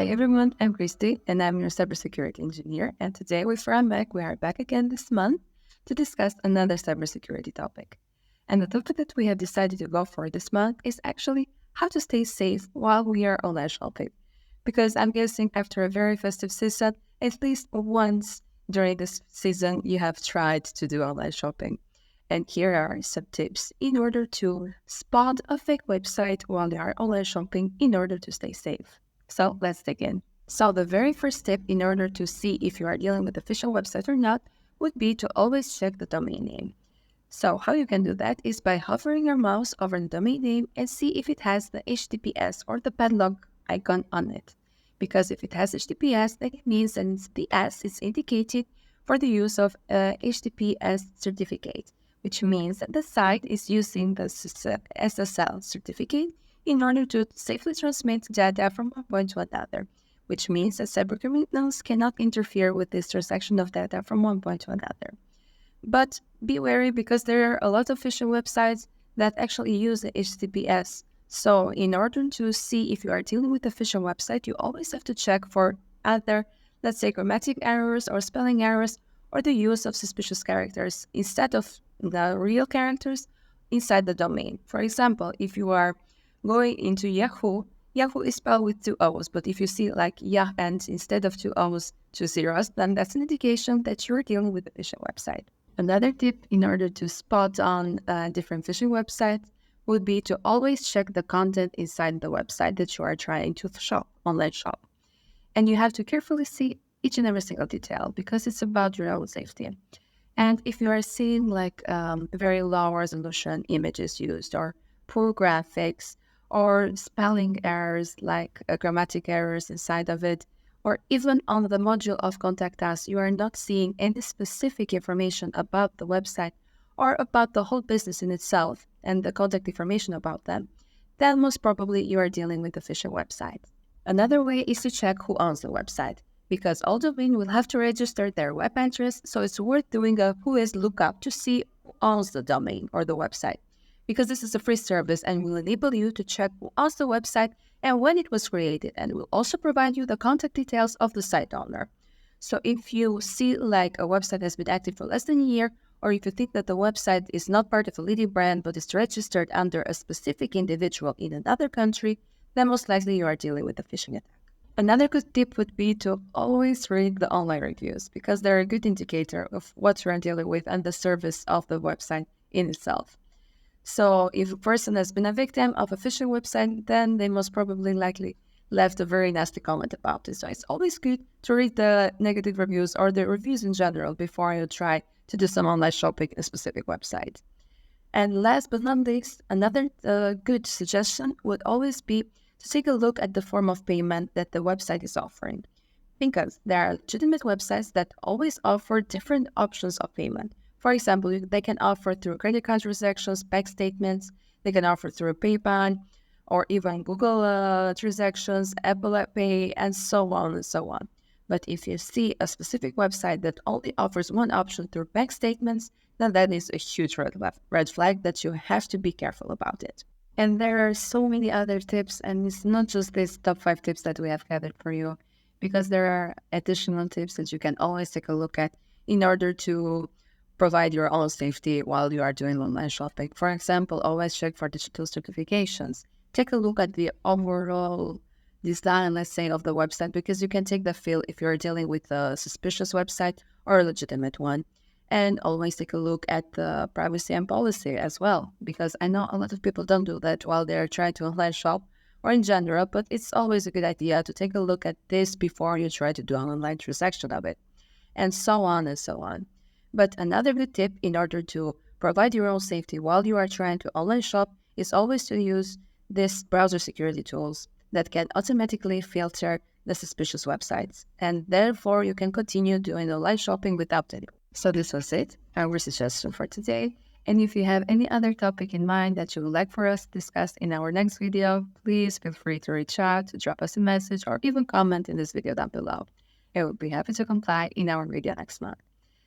Hi everyone, I'm Christy and I'm your cybersecurity engineer. And today with Mac, we are back again this month to discuss another cybersecurity topic. And the topic that we have decided to go for this month is actually how to stay safe while we are online shopping. Because I'm guessing after a very festive season, at least once during this season, you have tried to do online shopping. And here are some tips in order to spot a fake website while you are online shopping in order to stay safe. So let's dig in. So the very first step in order to see if you are dealing with official website or not would be to always check the domain name. So how you can do that is by hovering your mouse over the domain name and see if it has the HTTPS or the padlock icon on it. Because if it has HTTPS, that means that the S is indicated for the use of a HTTPS certificate, which means that the site is using the SSL certificate in order to safely transmit data from one point to another, which means that cybercriminals cannot interfere with this transaction of data from one point to another. But be wary because there are a lot of phishing websites that actually use the HTTPS. So in order to see if you are dealing with a phishing website, you always have to check for other, let's say, grammatic errors or spelling errors or the use of suspicious characters instead of the real characters inside the domain. For example, if you are going into Yahoo, Yahoo is spelled with two O's, but if you see like Yah and instead of two O's, two zeros, then that's an indication that you're dealing with a phishing website. Another tip in order to spot on different phishing websites would be to always check the content inside the website that you are trying to online shop. And you have to carefully see each and every single detail because it's about your own safety. And if you are seeing like very low resolution images used or poor graphics or spelling errors like grammatic errors inside of it, or even on the module of Contact Us, you are not seeing any specific information about the website or about the whole business in itself and the contact information about them, then most probably you are dealing with a phishing website. Another way is to check who owns the website, because all domain will have to register their web address, so it's worth doing a whois lookup to see who owns the domain or the website, because this is a free service and will enable you to check who owns the website and when it was created, and will also provide you the contact details of the site owner. So if you see like a website has been active for less than a year, or if you think that the website is not part of a leading brand but is registered under a specific individual in another country, then most likely you are dealing with a phishing attack. Another good tip would be to always read the online reviews because they're a good indicator of what you're dealing with and the service of the website in itself. So if a person has been a victim of a phishing website, then they most probably likely left a very nasty comment about it. So it's always good to read the negative reviews or the reviews in general before you try to do some online shopping in a specific website. And last but not least, another good suggestion would always be to take a look at the form of payment that the website is offering. Because there are legitimate websites that always offer different options of payment. For example, they can offer through credit card transactions, bank statements, they can offer through PayPal, or even Google transactions, Apple Pay, and so on and so on. But if you see a specific website that only offers one option through bank statements, then that is a huge red flag that you have to be careful about it. And there are so many other tips, and it's not just these top 5 tips that we have gathered for you, because there are additional tips that you can always take a look at in order to provide your own safety while you are doing online shopping. For example, always check for digital certifications. Take a look at the overall design, let's say, of the website, because you can take the feel if you're dealing with a suspicious website or a legitimate one. And always take a look at the privacy and policy as well, because I know a lot of people don't do that while they're trying to online shop or in general, but it's always a good idea to take a look at this before you try to do an online transaction of it, and so on and so on. But another good tip in order to provide your own safety while you are trying to online shop is always to use these browser security tools that can automatically filter the suspicious websites, and therefore you can continue doing online shopping without any. So this was it, our suggestion for today. And if you have any other topic in mind that you would like for us to discuss in our next video, please feel free to reach out, to drop us a message, or even comment in this video down below. I will be happy to comply in our video next month.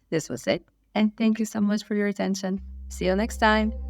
This was it, and thank you so much for your attention. See you next time.